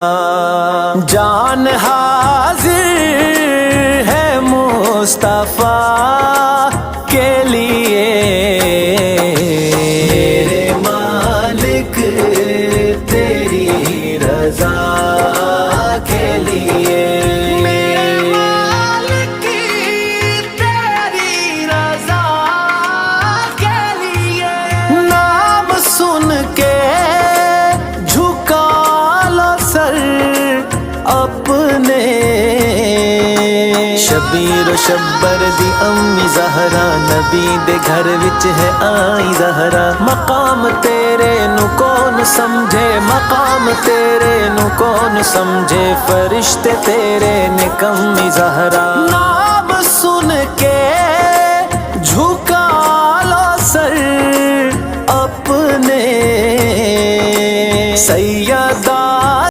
जान हाजिर है मुस्तफा के लिए, मेरे मालिक तेरी रजा के लिए, मेरे मालिक तेरी रजा के लिए। नाम सुन के झुका लो सर अपने, शबीर शब्बर दी अम्मी ज़हरा, नबी दे घर विच है आई ज़हरा। मकाम तेरे नु कौन समझे, मकाम तेरे नु कौन समझे, फरिश्ते तेरे ने कम्मी ज़हरा। नाम सुन के झुका लो सर अपने, सैयद